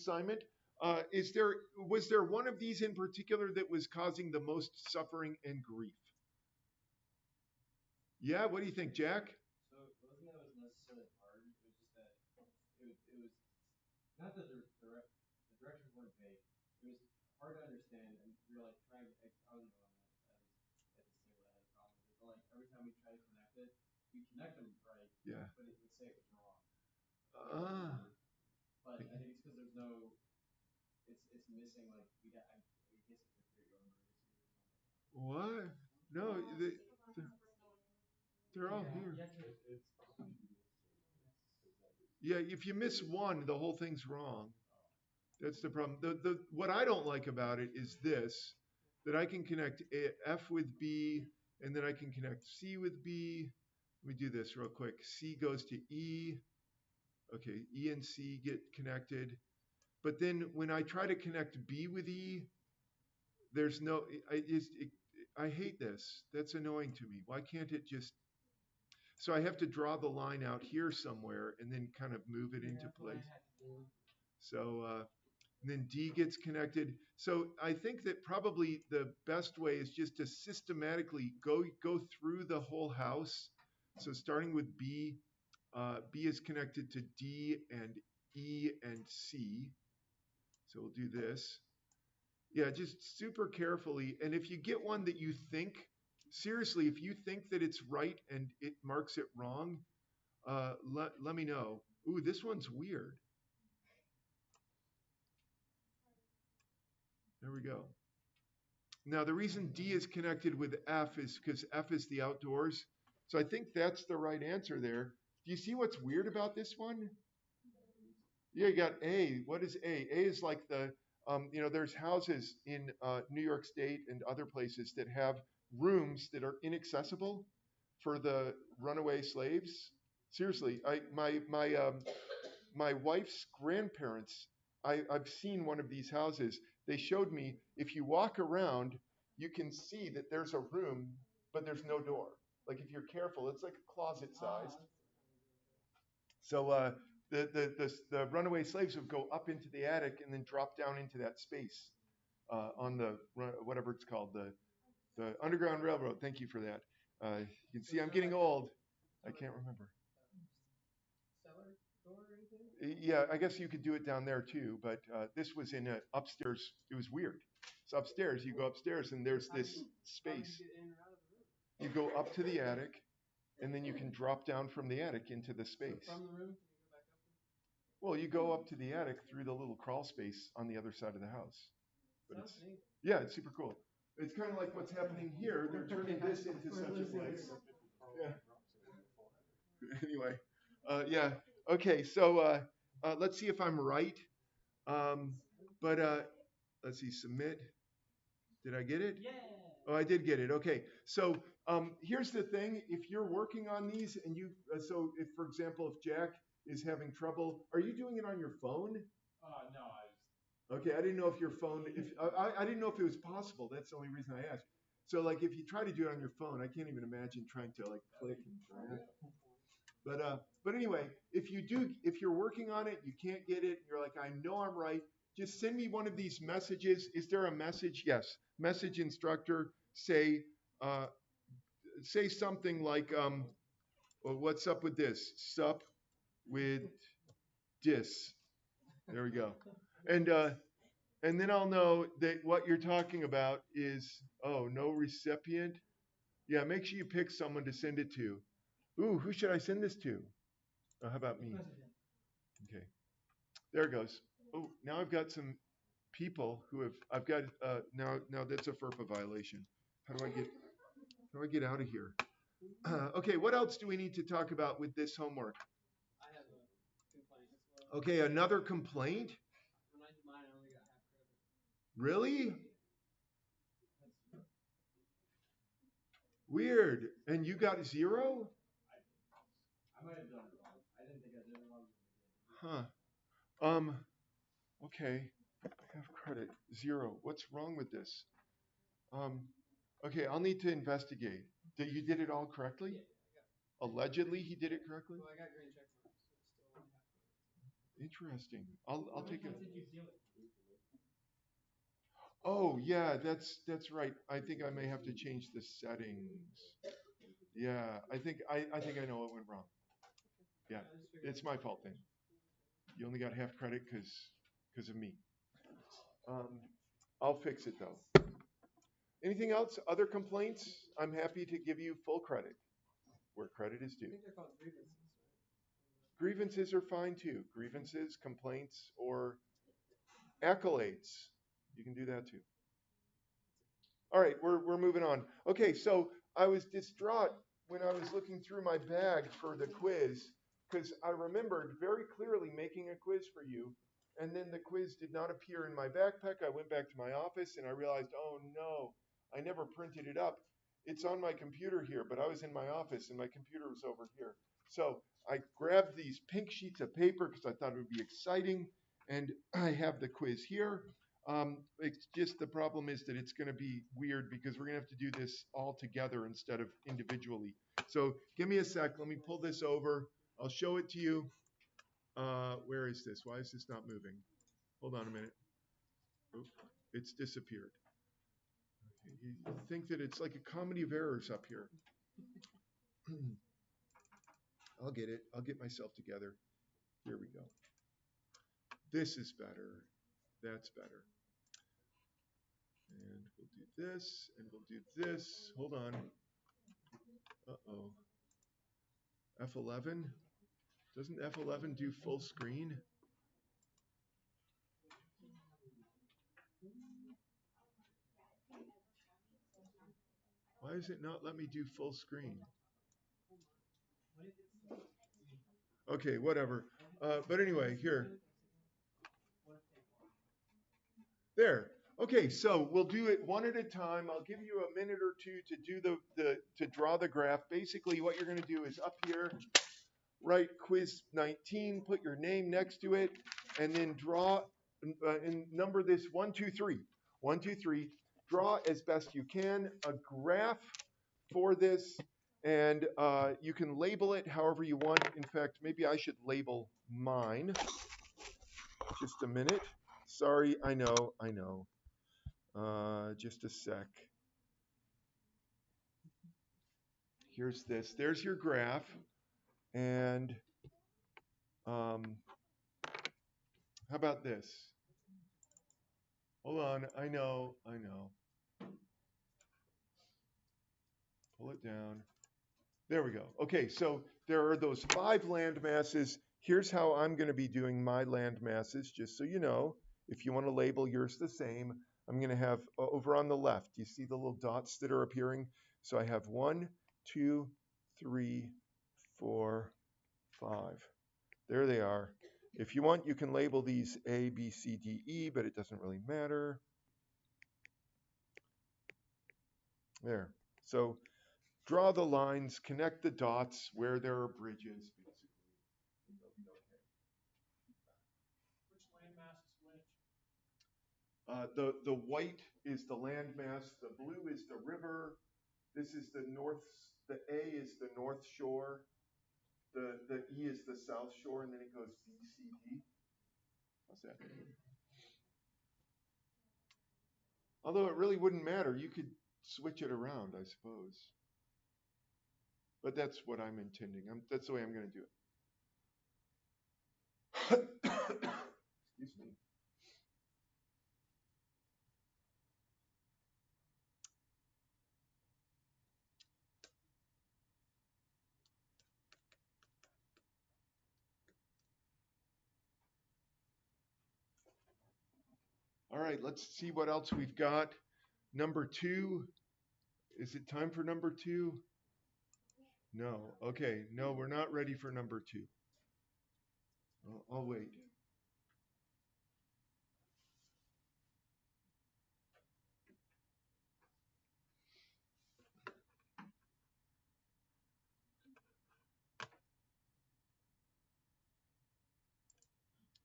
assignment. Was there one of these in particular that was causing the most suffering and grief? Yeah, what do you think, Jack? So it wasn't that it was necessarily hard. It was just that it was not that the directions weren't vague. It was hard to understand, and we were like trying. I was the one that at this table that had a problem with it. But like every time we try to connect it, we connect them right, Yeah. but it would say it was wrong. Ah. But I think it's because there's no. It's missing like I guess it's a great number or something. What? No, they're all here. Yeah, if you miss one, the whole thing's wrong. That's the problem. What I don't like about it is this, that I can connect F with B, and then I can connect C with B. Let me do this real quick. C goes to E. Okay, E and C get connected. But then when I try to connect B with E, there's no, I hate this. That's annoying to me. Why can't it just, so I have to draw the line out here somewhere and then kind of move it into place. So, and then D gets connected. So I think that probably the best way is just to systematically go through the whole house. So starting with B, B is connected to D and E and C. So we'll do this. Yeah, just super carefully. And if you get one that you think, seriously, if you think that it's right and it marks it wrong, let me know. Ooh, this one's weird. There we go. Now, the reason D is connected with F is because F is the outdoors. So I think that's the right answer there. Do you see what's weird about this one? Yeah, you got A. What is A? A is like there's houses in New York State and other places that have rooms that are inaccessible for the runaway slaves. Seriously, my wife's grandparents, I've seen one of these houses. They showed me if you walk around, you can see that there's a room, but there's no door. Like if you're careful, it's like a closet sized. So the runaway slaves would go up into the attic and then drop down into that space on the whatever it's called, the Underground Railroad. Thank you for that. You can see I'm getting old. I can't remember. Cellar door or anything? Yeah, I guess you could do it down there too, but this was in a upstairs. It was weird. So upstairs, you go upstairs and there's this space. You go up to the attic, and then you can drop down from the attic into the space. So from the room, can you go back up? Well, you go up to the attic through the little crawl space on the other side of the house. But Sounds neat. yeah, it's super cool. It's kind of like what's happening here. They're turning this into such a place. Yeah. Anyway, yeah. Okay, so let's see if I'm right. But let's see, submit. Did I get it? Yeah. Oh, I did get it. Okay. So here's the thing. If you're working on these and so if, for example, if Jack is having trouble, are you doing it on your phone? No, I was. Okay. I didn't know if your phone, I didn't know if it was possible. That's the only reason I asked. So like if you try to do it on your phone, I can't even imagine trying to like click and drag. But anyway, if you're working on it, you can't get it, and you're like, I know I'm right, just send me one of these messages. Is there a message? Yes. Message instructor, say something like, well, what's up with this? Sup with dis. There we go. And then I'll know that what you're talking about is, oh, no recipient. Yeah, make sure you pick someone to send it to. Ooh, who should I send this to? Oh, how about me? Okay, there it goes. Oh, now I've got some people who I've got, now that's a FERPA violation. How do I get out of here? Okay, what else do we need to talk about with this homework? I have a complaint as well. Okay, another complaint? When I did mine, I only got half credit. Really? Weird. And you got 0? I might have done it wrong. I didn't think I did it wrong. Huh. Okay. I have credit. 0. What's wrong with this? Okay, I'll need to investigate. You did it all correctly? Yeah, I got it. Allegedly, he did it correctly? Well, I got green check marks, so it's still only half credit. Interesting. I'll take it. Did you deal Oh yeah, that's right. I think I may have to change the settings. Yeah, I think I know what went wrong. Yeah, it's my fault then. You only got half credit because of me. Um, I'll fix it though. Anything else? Other complaints? I'm happy to give you full credit where credit is I due. think they're called grievances, Grievances are fine too. Grievances, complaints, or accolades. You can do that too. All right, we're moving on. Okay, so I was distraught when I was looking through my bag for the quiz because I remembered very clearly making a quiz for you, and then the quiz did not appear in my backpack. I went back to my office and I realized, oh no, I never printed it up. It's on my computer here, but I was in my office and my computer was over here. So I grabbed these pink sheets of paper because I thought it would be exciting, and I have the quiz here. It's just the problem is that it's going to be weird because we're going to have to do this all together instead of individually. So give me a sec. Let me pull this over. I'll show it to you. Where is this? Why is this not moving? Hold on a minute. Oh, it's disappeared. Okay, you think that it's like a comedy of errors up here. I'll get it. I'll get myself together. Here we go. This is better. That's better. And we'll do this, and we'll do this. Hold on. Uh-oh. F11? Doesn't F11 do full screen? Why does it not let me do full screen? Okay, whatever. But anyway, here. There. Okay, so we'll do it one at a time. I'll give you a minute or two to do to draw the graph. Basically, what you're going to do is up here, write quiz 19, put your name next to it, and then draw and number this 1, 2, 3. 1, 2, 3. Draw as best you can a graph for this, and you can label it however you want. In fact, maybe I should label mine. Just a minute. Sorry, I know, I know. Just a sec. Here's this. There's your graph. And how about this? Hold on. I know, I know. Pull it down. There we go. Okay, so there are those 5 land masses. Here's how I'm going to be doing my land masses, just so you know. If you want to label yours the same, I'm going to have over on the left, you see the little dots that are appearing? So I have 1, 2, 3, 4, 5. There they are. If you want, you can label these A, B, C, D, E, but it doesn't really matter. There. So draw the lines, connect the dots where there are bridges, basically. Which landmass is which? The white is the landmass, the blue is the river. This is the north. The A is the north shore. The E is the south shore, and then it goes B, C, D. How's that? Although it really wouldn't matter, you could switch it around, I suppose. But that's what I'm intending. That's the way I'm going to do it. Excuse me. All right, let's see what else we've got. Number 2. Is it time for number 2? No. Okay. No, we're not ready for number 2. I'll wait.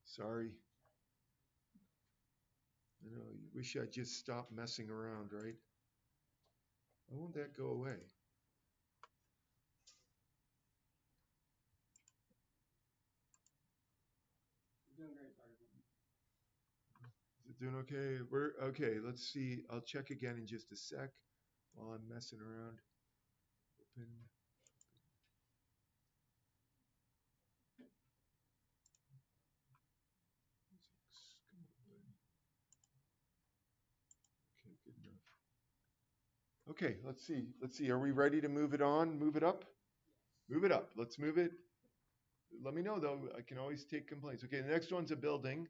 Sorry. I know, you wish I'd just stop messing around, right? Why won't that go away? You're doing great, Sergeant. Is Doing okay? We're okay. Let's see. I'll check again in just a sec while I'm messing around. Open. Come on, buddy. Okay, good enough. Okay, let's see. Let's see. Are we ready to move it on? Move it up? Move it up. Let's move it. Let me know though. I can always take complaints. Okay, the next one's a building.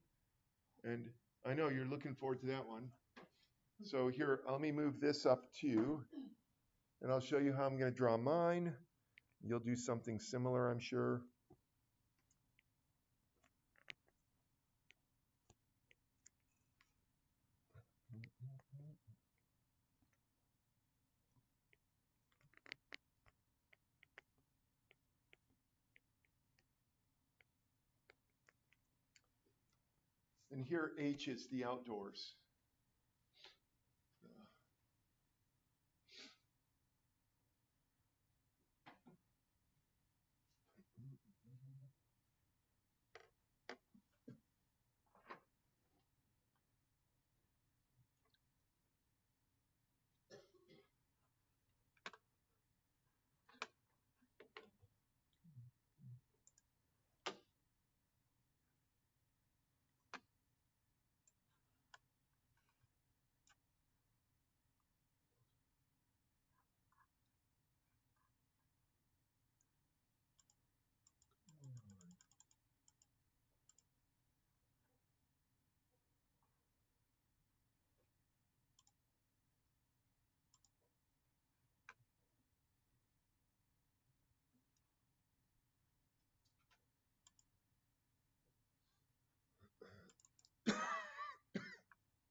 And I know you're looking forward to that one. So here, let me move this up too. And I'll show you how I'm going to draw mine. You'll do something similar, I'm sure. And here H is the outdoors.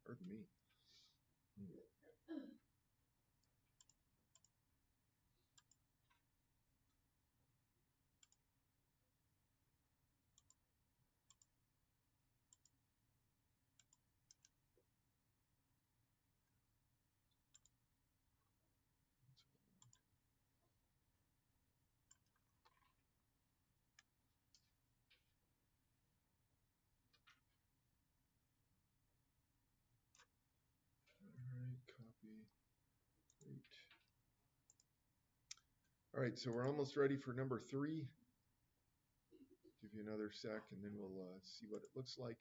Pardon me. All right, copy. Great. All right, so we're almost ready for number 3. Give you another sec, and then we'll see what it looks like.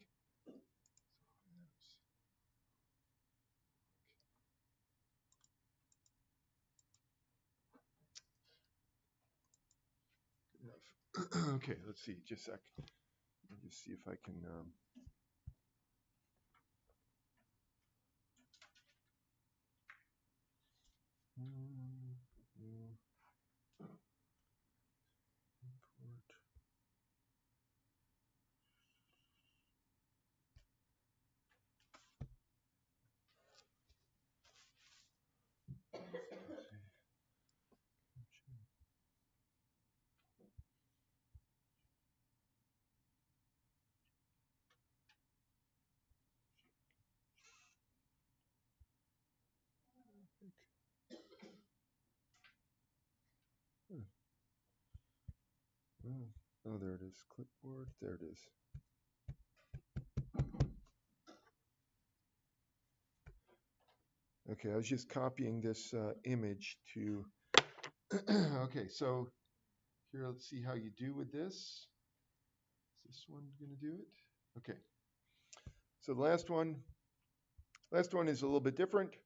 Good enough. Okay, let's see. Just a sec. Let me just see if I can. Import. Oh, there it is. Clipboard. There it is. Okay, I was just copying this image to. Okay, so here, let's see how you do with this. Is this one going to do it? Okay. So the last one is a little bit different.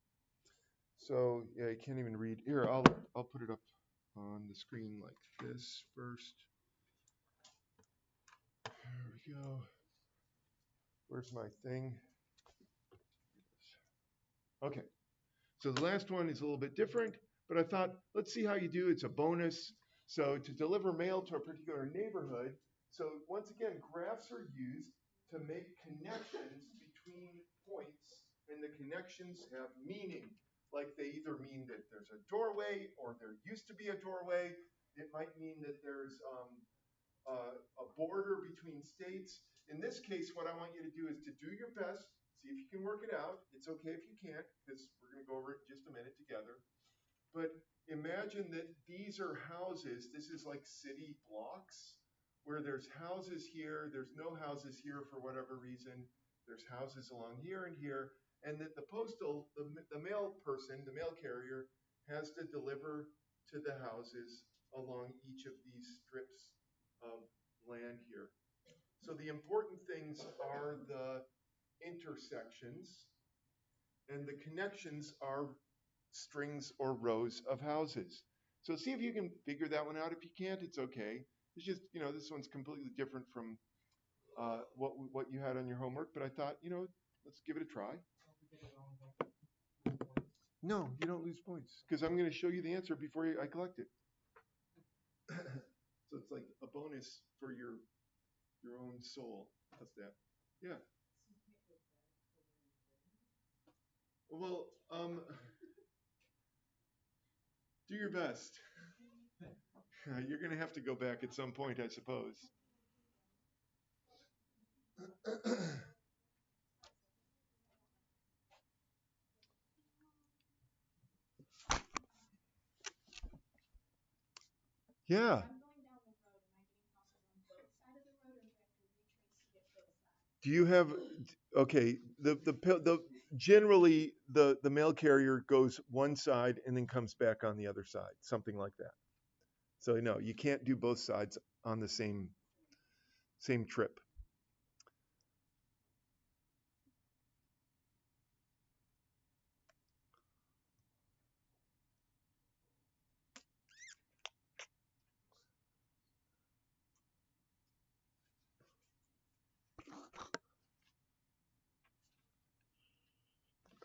So yeah, you can't even read. Here, I'll put it up on the screen like this first. There we go. Where's my thing? Okay. So the last one is a little bit different, but I thought, let's see how you do. It's a bonus. So to deliver mail to a particular neighborhood. So once again, graphs are used to make connections between points, and the connections have meaning. Like they either mean that there's a doorway or there used to be a doorway. It might mean that there's a border between states. In this case, what I want you to do is to do your best. See if you can work it out. It's okay if you can't, because we're going to go over it in just a minute together. But imagine that these are houses. This is like city blocks where there's houses here, there's no houses here for whatever reason. There's houses along here and here, and that the mail person, the mail carrier, has to deliver to the houses along each of these strips of land here. So the important things are the intersections, and the connections are strings or rows of houses. So see if you can figure that one out. If you can't, it's okay. It's just, this one's completely different from what you had on your homework, but I thought, let's give it a try. No, you don't lose points because I'm going to show you the answer before I collect it. So it's like a bonus for your own soul. How's that? Yeah. Well, do your best. You're going to have to go back at some point, I suppose. Yeah. Do you have okay? The generally the mail carrier goes one side and then comes back on the other side, something like that. So no, you can't do both sides on the same trip.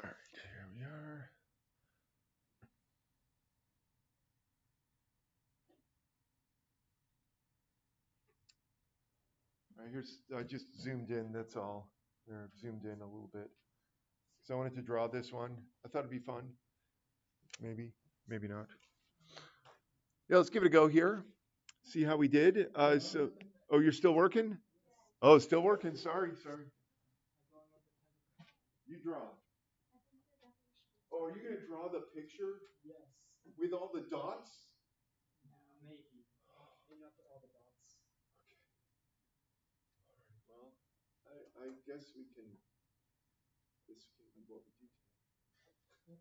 All right, here we are. All right, I just zoomed in. That's all. Or zoomed in a little bit. So I wanted to draw this one. I thought it'd be fun. Maybe, maybe not. Yeah, let's give it a go here. See how we did. Oh, you're still working? Oh, still working. Sorry. You draw. Oh, are you going to draw the picture with all the dots? Well, I guess we can. This can be what we do today.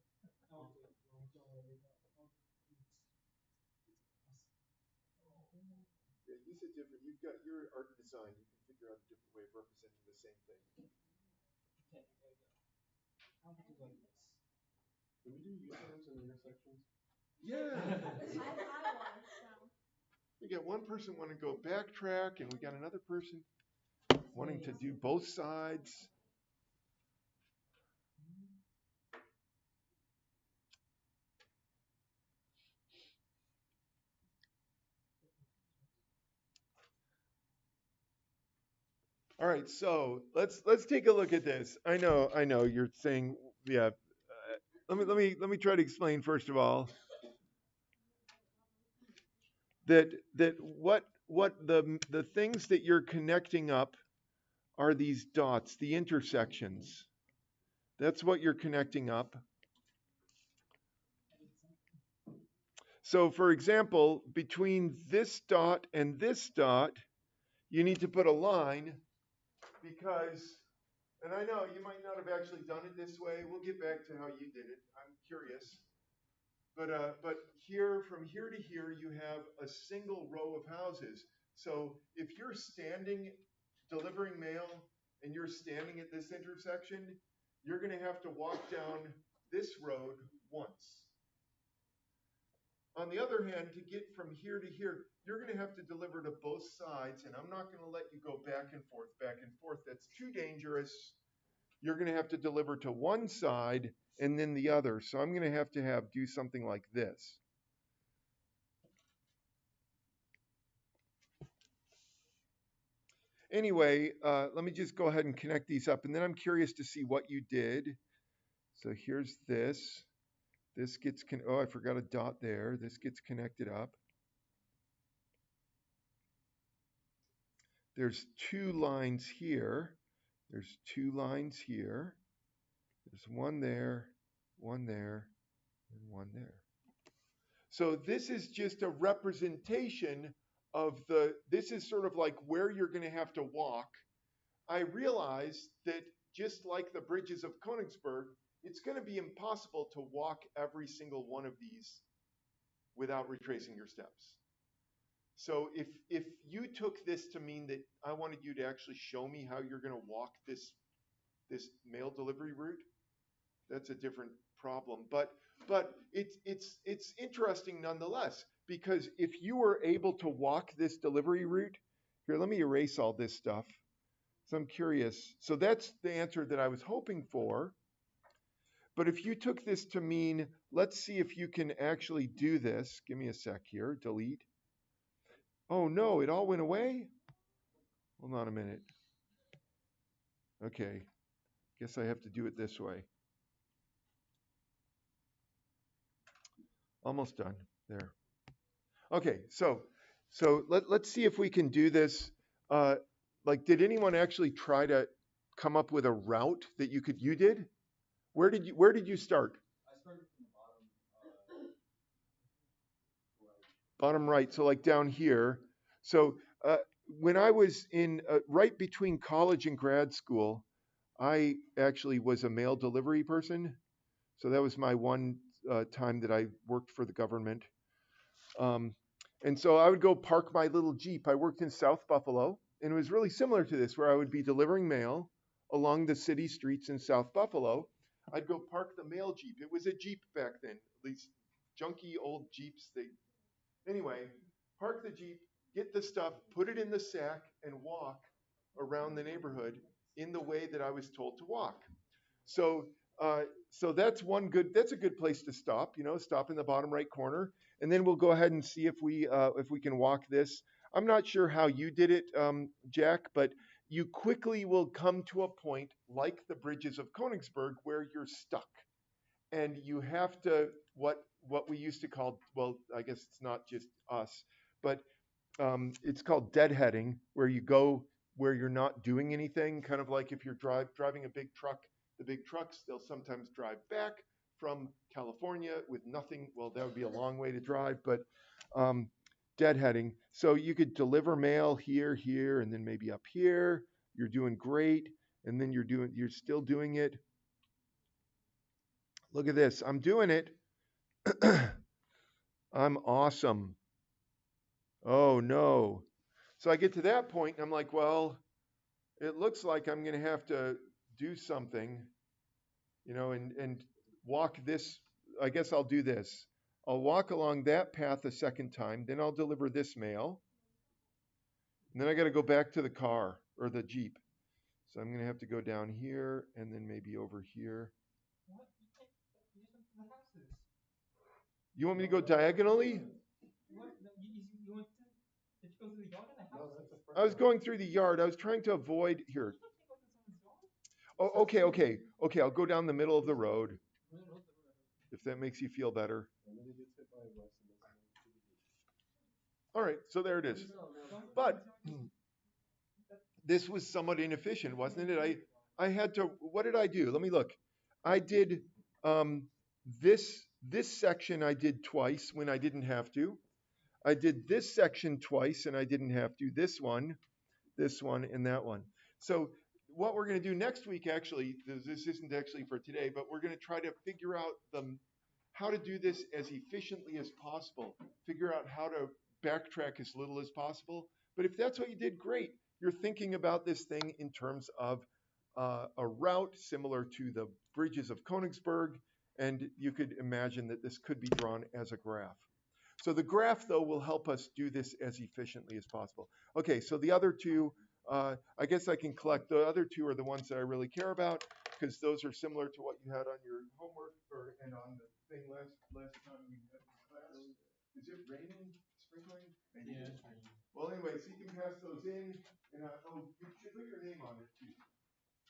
Yeah, use a different. You've got your art and design. You can figure out a different way of representing the same thing. Can we do U-turns and intersections? Yeah. I was, so. We got one person wanting to go backtrack, and we got another person wanting to do both sides. All right, so let's take a look at this. I know. You're saying, yeah. Let me try to explain first of all that what the things that you're connecting up are these dots, the intersections. That's what you're connecting up. So, for example, between this dot and this dot, you need to put a line because, and I know you might not have actually done it this way. We'll get back to how you did it. I'm curious. But here, from here to here, you have a single row of houses. So if you're standing delivering mail and you're standing at this intersection, you're going to have to walk down this road once. On the other hand, to get from here to here, you're going to have to deliver to both sides, and I'm not going to let you go back and forth, back and forth. That's too dangerous. You're going to have to deliver to one side and then the other. So I'm going to have do something like this. Anyway, let me just go ahead and connect these up, and then I'm curious to see what you did. So here's this. This gets, oh, I forgot a dot there. This gets connected up. There's two lines here. There's two lines here. There's one there, and one there. So this is just a representation of this is sort of like where you're going to have to walk. I realize that just like the bridges of Königsberg, it's going to be impossible to walk every single one of these without retracing your steps. So if you took this to mean that I wanted you to actually show me how you're going to walk this mail delivery route, that's a different problem. But it's interesting nonetheless, because if you were able to walk this delivery route, here, let me erase all this stuff. So I'm curious. So that's the answer that I was hoping for. But if you took this to mean, let's see if you can actually do this. Give me a sec here, delete. Oh no, it all went away? Hold on a minute. Okay, guess I have to do it this way. Almost done, there. Okay, so let's see if we can do this. Like, did anyone actually try to come up with a route that you did? Where did you start? I started from the bottom. Bottom right, so like down here. So when I was in right between college and grad school, I actually was a mail delivery person. So that was my one time that I worked for the government. And so I would go park my little Jeep. I worked in South Buffalo, and it was really similar to this, where I would be delivering mail along the city streets in South Buffalo. I'd go park the mail Jeep. It was a Jeep back then, these junky old Jeeps. Anyway, park the Jeep, get the stuff, put it in the sack, and walk around the neighborhood in the way that I was told to walk. So that's a good place to stop. Stop in the bottom right corner, and then we'll go ahead and see if we can walk this. I'm not sure how you did it, Jack, but you quickly will come to a point like the bridges of Königsberg where you're stuck, and you have to what we used to call, well, I guess it's not just us, but it's called deadheading, where you go where you're not doing anything, kind of like if you're driving a big truck. The big trucks, they'll sometimes drive back from California with nothing. Well, that would be a long way to drive, but deadheading. So you could deliver mail here, and then maybe up here. You're doing great, and then you're still doing it. Look at this. I'm doing it. I'm awesome. Oh no. So I get to that point and I'm like, well, it looks like I'm going to have to do something, and walk this. I guess I'll do this. I'll walk along that path a second time, then I'll deliver this mail. And then I got to go back to the car or the Jeep. So I'm going to have to go down here and then maybe over here. What? You just went to the houses. You want me to go diagonally? What? You went to. Did you go through the yard and the No, house? that's a I was going through the yard. I was trying to avoid here. You can't go through someone's yard. Oh, okay. I'll go down the middle of the road if that makes you feel better. And then he gets hit by a bus and doesn't know what to do. All right, so there it is. But this was somewhat inefficient, wasn't it? I had to. What did I do? Let me look. I did this section. I did twice when I didn't have to. I did this section twice and I didn't have to. This one, and that one. So what we're going to do next week, actually, this isn't actually for today, but we're going to try to figure out how to do this as efficiently as possible. Figure out how to backtrack as little as possible. But if that's what you did, great. You're thinking about this thing in terms of a route similar to the bridges of Königsberg, and you could imagine that this could be drawn as a graph. So the graph, though, will help us do this as efficiently as possible. Okay, so the other two, I guess I can collect. The other two are the ones that I really care about, because those are similar to what you had on your homework and on the thing last time we had class. Is it raining, sprinkling? Maybe. Yeah, it's raining. Well, anyway, so you can pass those in, and you should put your name on it too.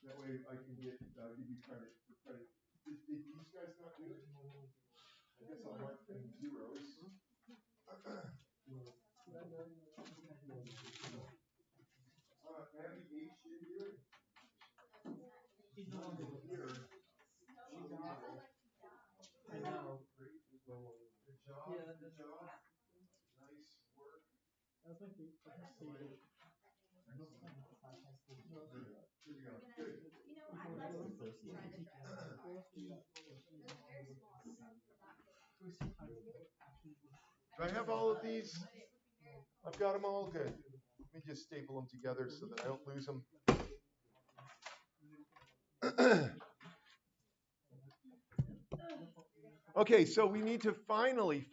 That way I can give you credit for credit. Did these guys not do it? I guess I'll mark them zeros. Abby H didn't do it? He's no longer with Here. us. I know. Good job. Yeah, Good job. Nice work. That's my favorite. Here we go. Good. just trying to drive my car. That's very small. It's not that big. Do I have all of these? But it would be very I've got them all good. Let me just staple them together so that I don't lose them. Okay, so we need to finally,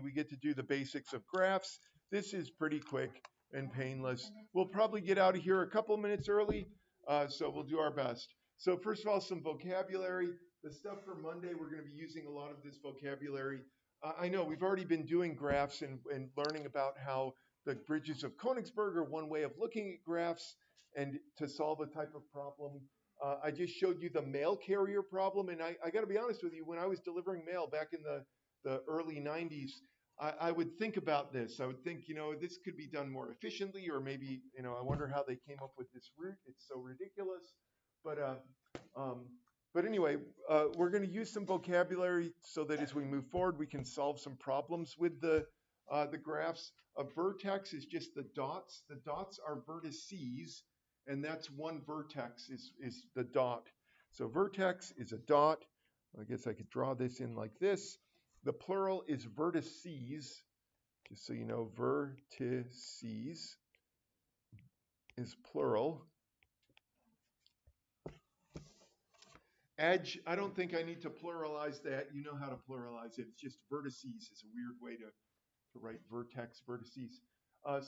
we get to do the basics of graphs. This is pretty quick and painless. We'll probably get out of here a couple minutes early, so we'll do our best. So first of all, some vocabulary. The stuff for Monday, we're going to be using a lot of this vocabulary. I know we've already been doing graphs and learning about how the bridges of Königsberg are one way of looking at graphs and to solve a type of problem. I just showed you the mail carrier problem, and I got to be honest with you, when I was delivering mail back in the early 90s, I would think about this. I would think, this could be done more efficiently, or maybe, I wonder how they came up with this route. It's so ridiculous. But anyway, we're going to use some vocabulary so that as we move forward, we can solve some problems with the graphs. A vertex is just the dots. The dots are vertices. And that's one vertex is the dot. So vertex is a dot. I guess I could draw this in like this. The plural is vertices. Just so you know, vertices is plural. Edge, I don't think I need to pluralize that. You know how to pluralize it. It's just vertices is a weird way to write vertex, vertices.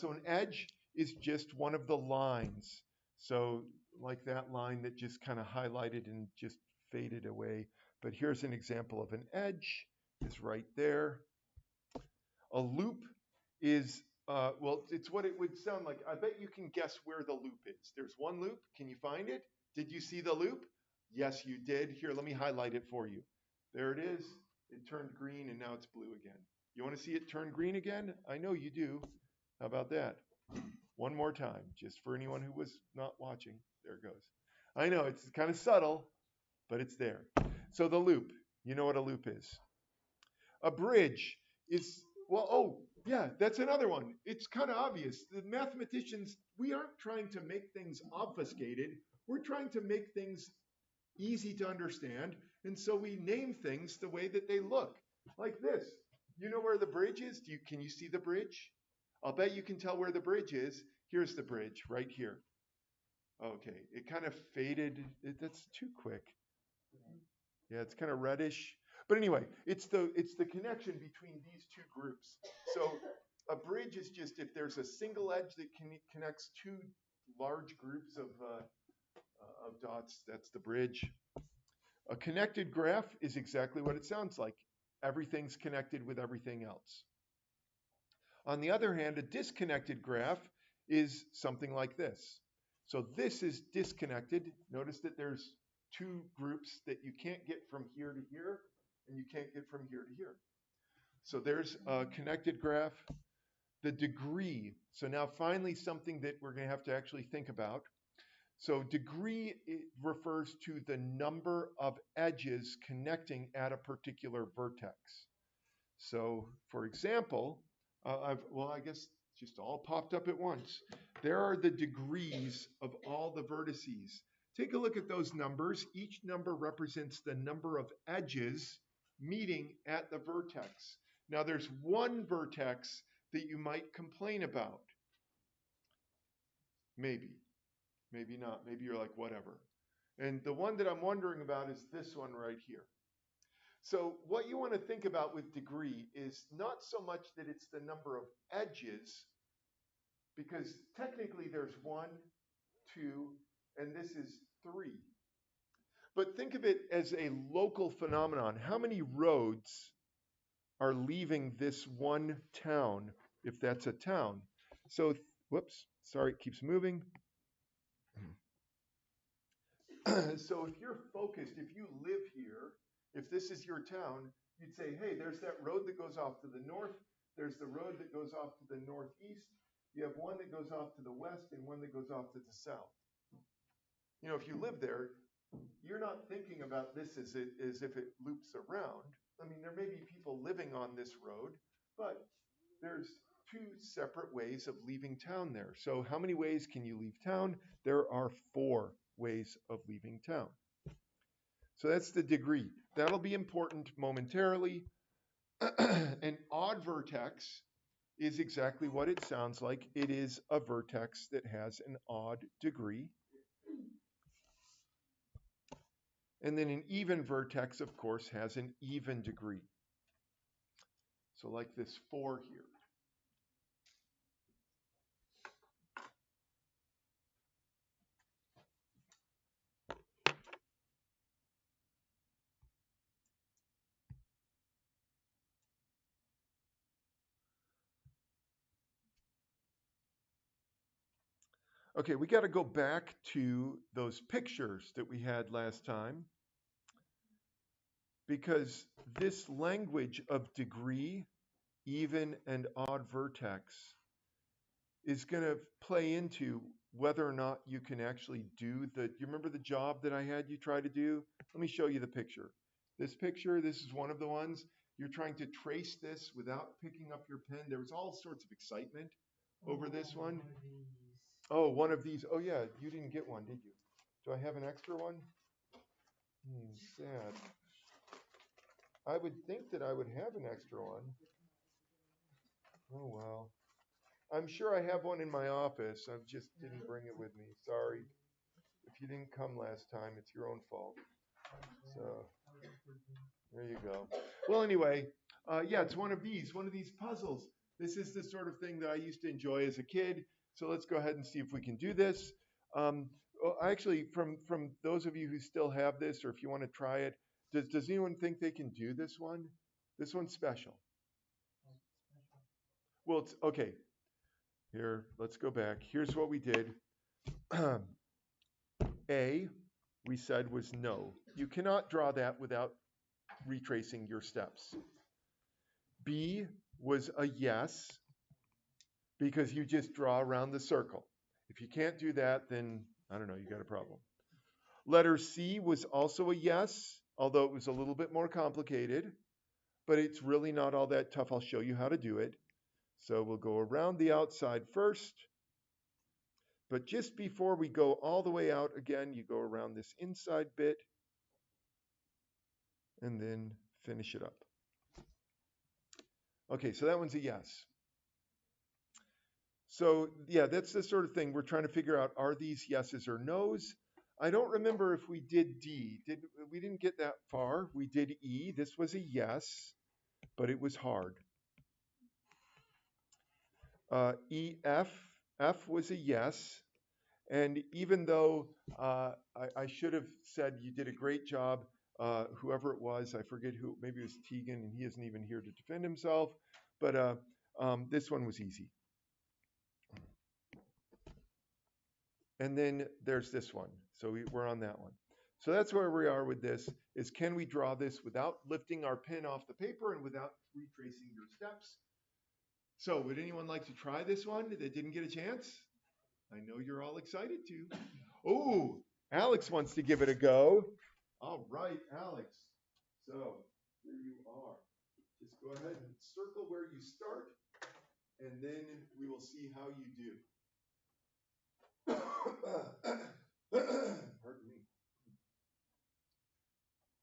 So an edge is just one of the lines. So like that line that just kind of highlighted and just faded away. But here's an example of an edge. It's right there. A loop is, well, it's what it would sound like. I bet you can guess where the loop is. There's one loop. Can you find it? Did you see the loop? Yes, you did. Here, let me highlight it for you. There it is. It turned green and now it's blue again. You want to see it turn green again? I know you do. How about that? One more time, just for anyone who was not watching. There it goes. I know it's kind of subtle, but it's there. So the loop, you know what a loop is. A bridge is, well, oh, yeah, that's another one. It's kind of obvious. The mathematicians, we aren't trying to make things obfuscated. We're trying to make things easy to understand. And so we name things the way that they look, like this. You know where the bridge is? Can you see the bridge? I'll bet you can tell where the bridge is. Here's the bridge right here. Okay, it kind of faded. That's too quick. Yeah, it's kind of reddish. But anyway, it's the connection between these two groups. So a bridge is just if there's a single edge that connects two large groups of dots, that's the bridge. A connected graph is exactly what it sounds like. Everything's connected with everything else. On the other hand, a disconnected graph is something like this. So this is disconnected. Notice that there's two groups that you can't get from here to here, and you can't get from here to here. So there's a connected graph. The degree. So now finally something that we're going to have to actually think about. So degree refers to the number of edges connecting at a particular vertex. So for example, I guess just all popped up at once. There are the degrees of all the vertices. Take a look at those numbers. Each number represents the number of edges meeting at the vertex. Now there's one vertex that you might complain about. Maybe not. Maybe you're like, whatever. And the one that I'm wondering about is this one right here. So what you want to think about with degree is not so much that it's the number of edges, because technically there's 1, 2, and this is 3. But think of it as a local phenomenon. How many roads are leaving this one town, if that's a town? So, whoops, sorry, it keeps moving. So if you're focused, if you live here, if this is your town, you'd say, hey, there's that road that goes off to the north. There's the road that goes off to the northeast. You have one that goes off to the west and one that goes off to the south. You know, if you live there, you're not thinking about this as if it loops around. I mean, there may be people living on this road, but there's two separate ways of leaving town there. So how many ways can you leave town? There are 4 ways of leaving town. So that's the degree. That'll be important momentarily. An odd vertex is exactly what it sounds like. It is a vertex that has an odd degree. And then an even vertex, of course, has an even degree. So like this 4 here. Okay, we got to go back to those pictures that we had last time, because this language of degree, even, and odd vertex is going to play into whether or not you can actually do you remember the job that I had you try to do? Let me show you the picture. This picture, this is one of the ones. You're trying to trace this without picking up your pen. There was all sorts of excitement over this one. Oh, one of these. Oh, yeah, you didn't get one, did you? Do I have an extra one? Sad. I would think that I would have an extra one. Oh, well. I'm sure I have one in my office. I just didn't bring it with me. Sorry. If you didn't come last time, it's your own fault. So there you go. Well, anyway, yeah, it's one of these puzzles. This is the sort of thing that I used to enjoy as a kid. So let's go ahead and see if we can do this. Actually, from those of you who still have this, or if you want to try it, does anyone think they can do this one? This one's special. Well, it's okay. Here, let's go back. Here's what we did. A, we said, was no. You cannot draw that without retracing your steps. B was a yes, because you just draw around the circle. If you can't do that, then I don't know, you got a problem. Letter C was also a yes, although it was a little bit more complicated, but it's really not all that tough. I'll show you how to do it. So we'll go around the outside first. But just before we go all the way out again, you go around this inside bit and then finish it up. Okay, so that one's a yes. So yeah, that's the sort of thing we're trying to figure out. Are these yeses or nos? I don't remember if we did D. We didn't get that far. We did E. This was a yes, but it was hard. E, F was a yes. And even though I should have said you did a great job, whoever it was, I forget who, maybe it was Tegan, and he isn't even here to defend himself, but this one was easy. And then there's this one. So we're on that one. So that's where we are with this, is can we draw this without lifting our pen off the paper and without retracing your steps? So would anyone like to try this one that didn't get a chance? I know you're all excited to. Oh, Alex wants to give it a go. All right, Alex. So here you are. Just go ahead and circle where you start, and then we will see how you do. Pardon me.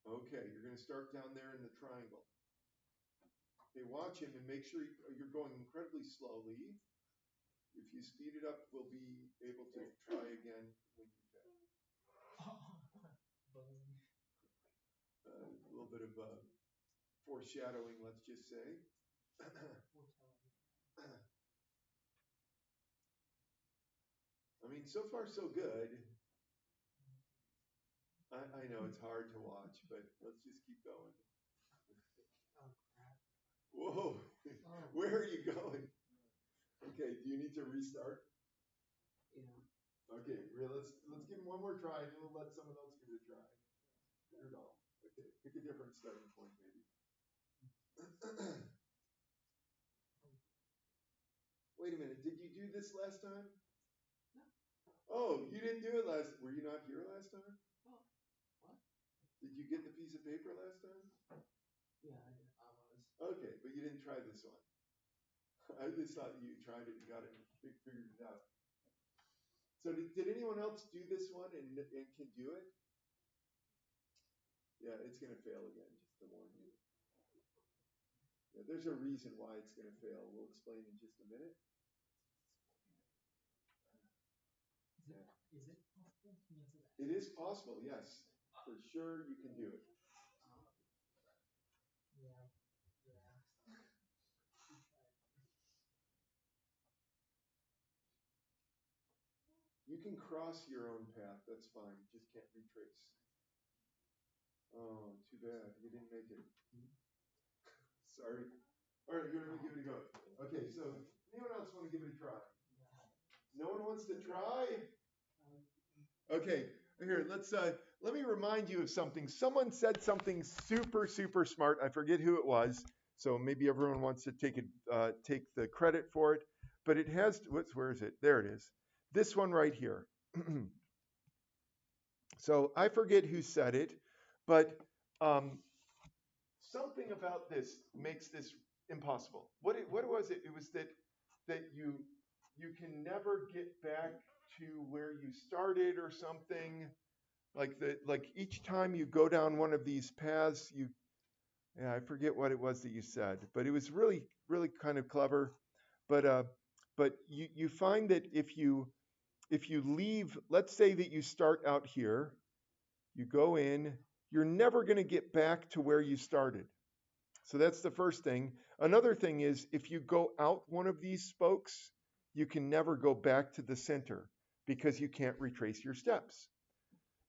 Okay, you're going to start down there in the triangle. Okay, watch him and make sure you're going incredibly slowly. If you speed it up, we'll be able to try again when you fail. A little bit of foreshadowing, let's just say. I mean, so far so good. I know it's hard to watch, but let's just keep going. Whoa, where are you going? Okay, do you need to restart? Yeah. Okay, let's give him one more try, and we'll let someone else give it a try. There it all. Okay, pick a different starting point, maybe. Wait a minute, did you do this last time? No. Oh, you didn't do it last. Were you not here last time? Oh, what? Did you get the piece of paper last time? Yeah, I was. Okay, but you didn't try this one. I just thought you tried it and got it and figured it out. So did anyone else do this one and can do it? Yeah, it's going to fail again, just to warn you. Yeah, there's a reason why it's going to fail. We'll explain in just a minute. Is it possible to answer that? It is possible, yes. For sure you can do it. Yeah. You can cross your own path, that's fine. You just can't retrace. Oh, too bad. You didn't make it. Sorry. All right, you're going to give it a go. Okay, so anyone else want to give it a try? No one wants to try? Okay, here, let me remind you of something. Someone said something super, super smart. I forget who it was, so maybe everyone wants to take the credit for it. But it has, where is it? There it is. This one right here. So I forget who said it, but something about this makes this impossible. What was it? It was that you can never get back to where you started or something. Like each time you go down one of these paths, I forget what it was that you said, but it was really, really kind of clever. But you find that if you leave, let's say that you start out here, you go in, you're never going to get back to where you started. So that's the first thing. Another thing is if you go out one of these spokes, you can never go back to the center because you can't retrace your steps.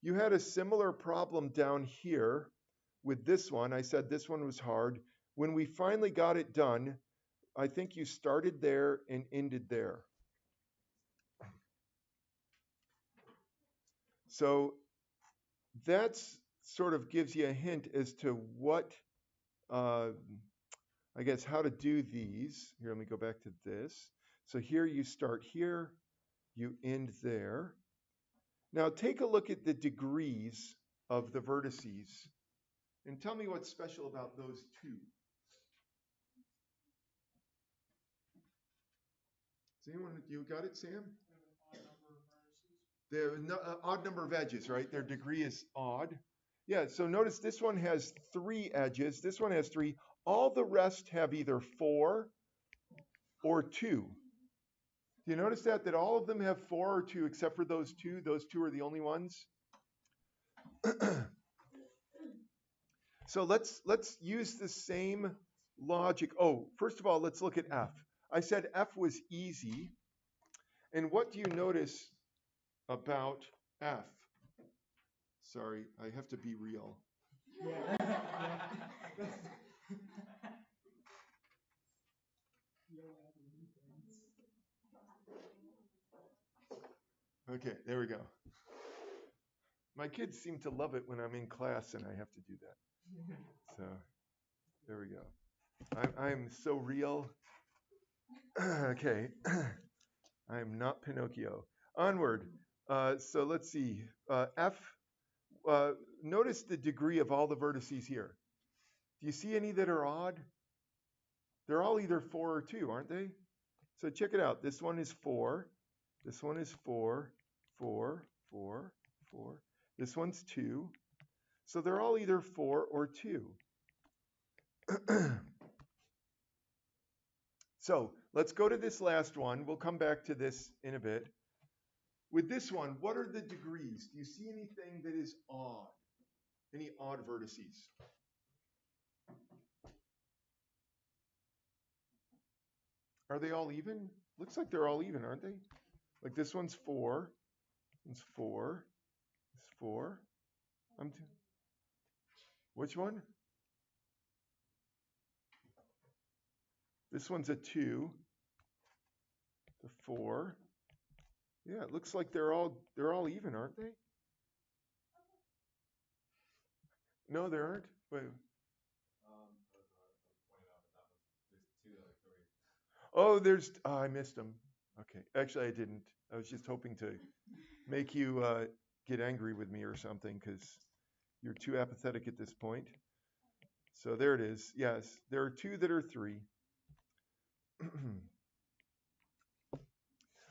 You had a similar problem down here with this one. I said this one was hard. When we finally got it done, I think you started there and ended there. So that sort of gives you a hint as to what, I guess, how to do these. Here, let me go back to this. So here you start here, you end there. Now take a look at the degrees of the vertices and tell me what's special about those two. Does anyone, you got it, Sam? The odd number of edges, right? Their degree is odd. Yeah, so notice this one has 3 edges. This one has 3. All the rest have either 4 or 2. Do you notice that all of them have 4 or 2 except for those 2? Those 2 are the only ones. So let's use the same logic. Oh, first of all, let's look at F. I said F was easy. And what do you notice about F? Sorry, I have to be real. Okay, there we go. My kids seem to love it when I'm in class and I have to do that. So there we go. I'm so real. Okay. I'm not Pinocchio. Onward. So let's see. F. Notice the degree of all the vertices here. Do you see any that are odd? They're all either 4 or 2, aren't they? So check it out. This one is 4. This one is 4, 4, 4, 4. This one's 2. So they're all either 4 or 2. So let's go to this last one. We'll come back to this in a bit. With this one, what are the degrees? Do you see anything that is odd? Any odd vertices? Are they all even? Looks like they're all even, aren't they? Like this one's 4. It's 4. It's 4. Which one? This one's a 2. The 4. Yeah, it looks like they're all even, aren't they? No, they aren't. Wait. Oh, I missed them. Okay, actually I didn't. I was just hoping to make you get angry with me or something because you're too apathetic at this point. So there it is. Yes, there are 2 that are 3.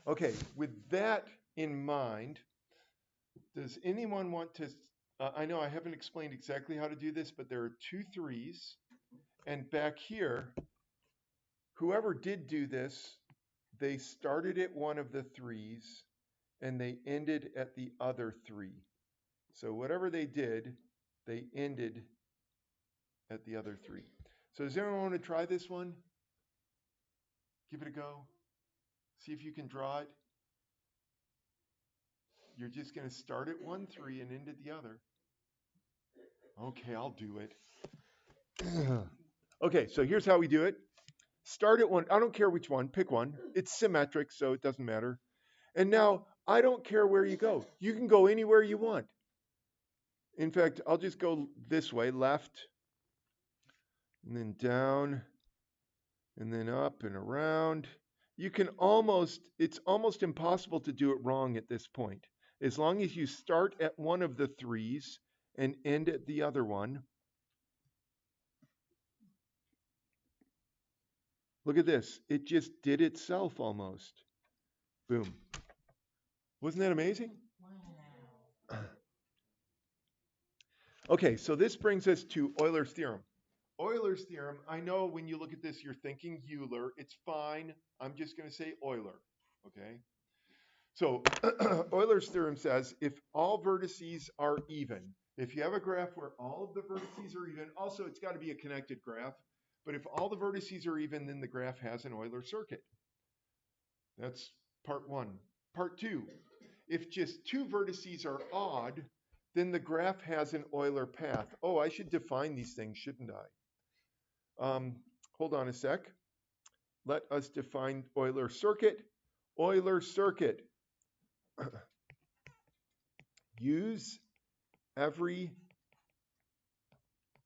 Okay, with that in mind, does anyone want to I know I haven't explained exactly how to do this, but there are 2 3s. And back here, whoever did do this, they started at one of the 3s and they ended at the other 3. So whatever they did, they ended at the other 3. So does anyone want to try this one? Give it a go. See if you can draw it. You're just going to start at 1 3 and end at the other. Okay, I'll do it. Okay, so here's how we do it. Start at 1. I don't care which one. Pick one. It's symmetric, so it doesn't matter. And now, I don't care where you go. You can go anywhere you want. In fact, I'll just go this way, left, and then down, and then up and around. You can it's almost impossible to do it wrong at this point. As long as you start at one of the 3s and end at the other one. Look at this. It just did itself almost. Boom. Wasn't that amazing? Wow. Okay, so this brings us to Euler's theorem. Euler's theorem, I know when you look at this, you're thinking Euler. It's fine. I'm just going to say Euler, okay? So Euler's theorem says if all vertices are even, if you have a graph where all of the vertices are even, also it's got to be a connected graph, but if all the vertices are even, then the graph has an Euler circuit. That's part 1. Part 2, if just 2 vertices are odd, then the graph has an Euler path. Oh, I should define these things, shouldn't I? Hold on a sec. Let us define Euler circuit. Euler circuit. Use every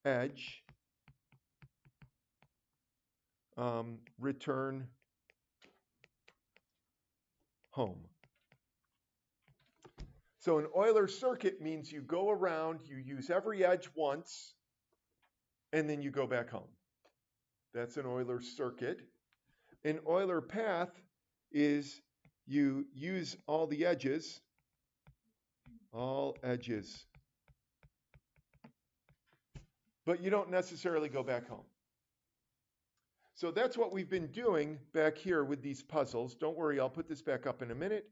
edge, return home. So an Euler circuit means you go around, you use every edge once, and then you go back home. That's an Euler circuit. An Euler path is you use all the edges, but you don't necessarily go back home. So that's what we've been doing back here with these puzzles. Don't worry, I'll put this back up in a minute.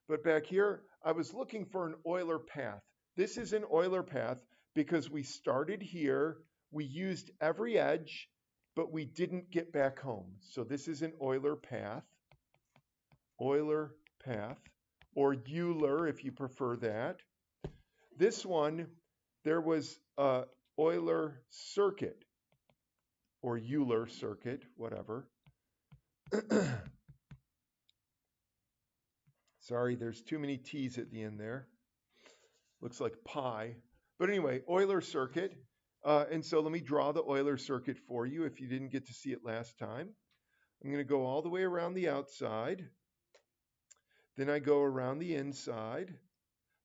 But back here, I was looking for an Euler path. This is an Euler path because we started here, we used every edge, but we didn't get back home. So this is an Euler path, or Euler if you prefer that. This one, there was a Euler circuit, or Euler circuit, whatever. Sorry, there's too many T's at the end there. Looks like pi. But anyway, Euler circuit. And so let me draw the Euler circuit for you if you didn't get to see it last time. I'm going to go all the way around the outside. Then I go around the inside.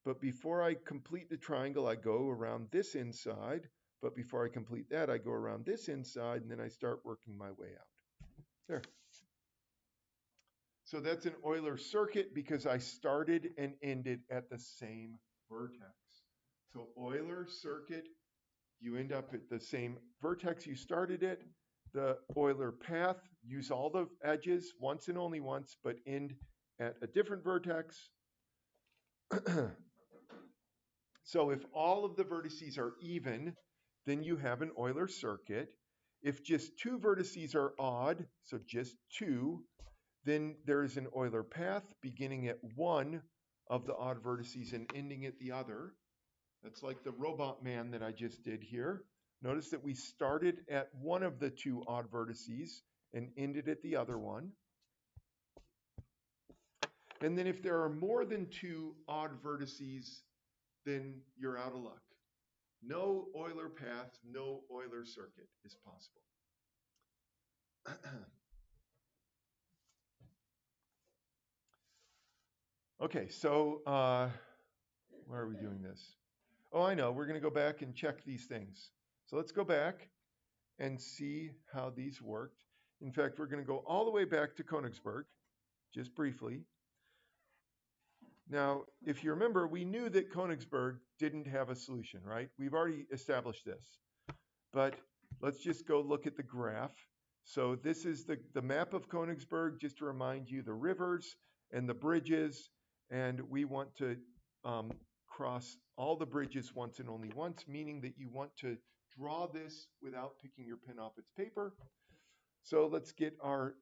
But before I complete the triangle, I go around this inside. But before I complete that, I go around this inside, and then I start working my way out. There. So that's an Euler circuit because I started and ended at the same vertex. So Euler circuit, you end up at the same vertex you started at. The Euler path, use all the edges once and only once, but end at a different vertex. So if all of the vertices are even, then you have an Euler circuit. If just 2 vertices are odd, so just 2, then there is an Euler path beginning at one of the odd vertices and ending at the other. That's like the robot man that I just did here. Notice that we started at one of the 2 odd vertices and ended at the other one. And then if there are more than 2 odd vertices, then you're out of luck. No Euler path, no Euler circuit is possible. Okay, so why are we doing this? Oh, I know, we're going to go back and check these things. So let's go back and see how these worked. In fact, we're going to go all the way back to Königsberg, just briefly. Now, if you remember, we knew that Königsberg didn't have a solution, right? We've already established this. But let's just go look at the graph. So this is the map of Königsberg, just to remind you, the rivers and the bridges. And we want to cross all the bridges once and only once, meaning that you want to draw this without picking your pen off its paper. So let's get our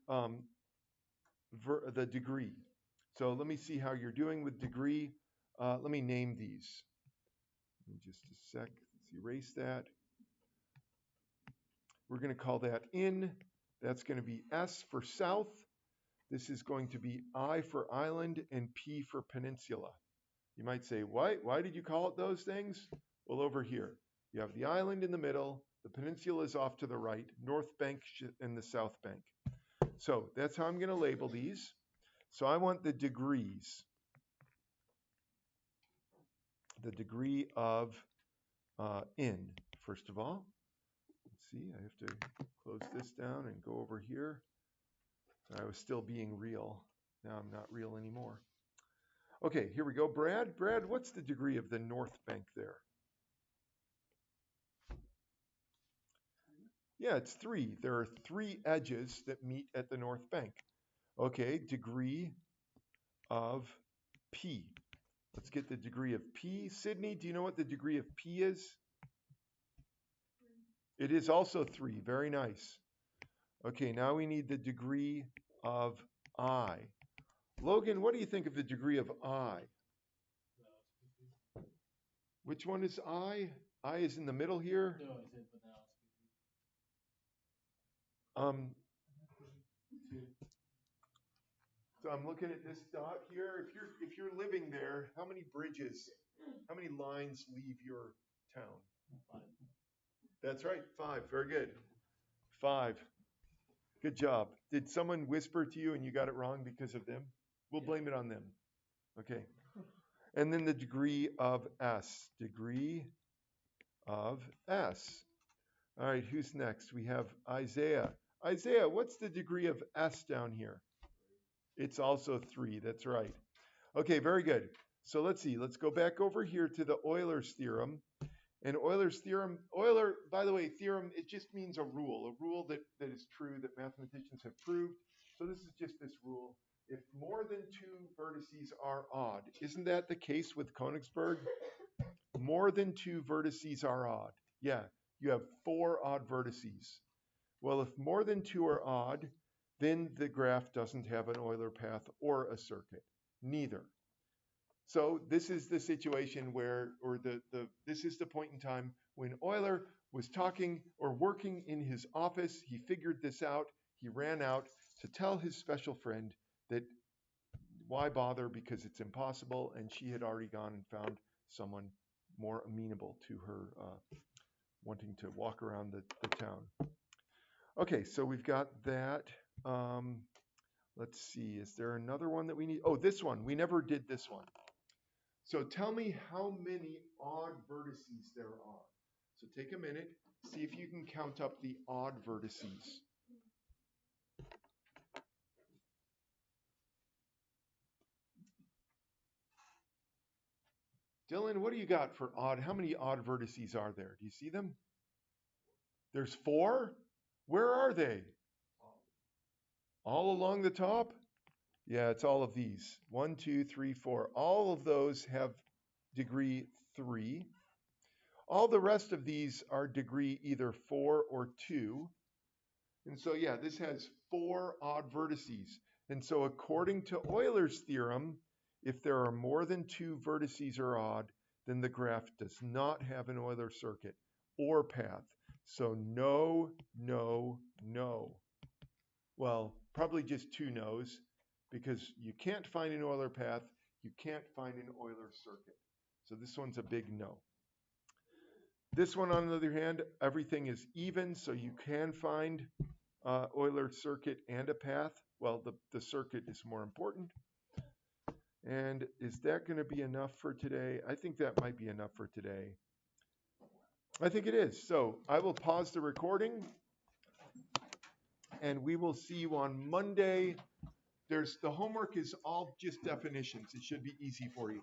the degree. So let me see how you're doing with degree. Let me name these. In just a sec. Let's erase that. We're going to call that in. That's going to be S for south. This is going to be I for island and P for peninsula. You might say, why did you call it those things? Well, over here, you have the island in the middle. The peninsula is off to the right, north bank and the south bank. So that's how I'm going to label these. So I want the degrees. The degree of in, first of all. Let's see, I have to close this down and go over here. I was still being real. Now I'm not real anymore. Okay, here we go. Brad, what's the degree of the north bank there? Yeah, it's 3. There are 3 edges that meet at the north bank. Okay, degree of P. Let's get the degree of P. Sydney, do you know what the degree of P is? It is also 3. Very nice. Okay, now we need the degree of I. Logan, what do you think of the degree of I? Which one is I? I is in the middle here. No, I said without. So I'm looking at this dot here. If you're living there, how many bridges, how many lines leave your town? 5. That's right, 5. Very good. 5. Good job. Did someone whisper to you and you got it wrong because of them? We'll blame it on them. Okay. And then the degree of S. Degree of S. All right, who's next? We have Isaiah. Isaiah, what's the degree of S down here? It's also 3. That's right. Okay, very good. So let's see. Let's go back over here to the Euler's theorem. And Euler's theorem, by the way, theorem, it just means a rule that is true that mathematicians have proved. So this is just this rule. If more than 2 vertices are odd, isn't that the case with Königsberg? More than 2 vertices are odd. Yeah, you have 4 odd vertices. Well, if more than 2 are odd, then the graph doesn't have an Euler path or a circuit. Neither. So this is the situation where, this is the point in time when Euler was talking or working in his office. He figured this out. He ran out to tell his special friend that why bother, because it's impossible, and she had already gone and found someone more amenable to her wanting to walk around the town. Okay, so we've got that. Let's see, is there another one that we need? Oh, this one. We never did this one. So tell me how many odd vertices there are. So take a minute, see if you can count up the odd vertices. Dylan, what do you got for odd? How many odd vertices are there? Do you see them? There's 4? Where are they? All along the top? Yeah, it's all of these. 1, 2, 3, 4. All of those have degree 3. All the rest of these are degree either 4 or 2. And so, yeah, this has 4 odd vertices. And so according to Euler's theorem, if there are more than 2 vertices are odd, then the graph does not have an Euler circuit or path. So no, no, no. Well, probably just 2 no's, because you can't find an Euler path, you can't find an Euler circuit. So this one's a big no. This one, on the other hand, everything is even, so you can find Euler circuit and a path. Well, the circuit is more important. And is that going to be enough for today? I think that might be enough for today. I think it is. So I will pause the recording, and we will see you on Monday There's the homework is all just definitions. It should be easy for you.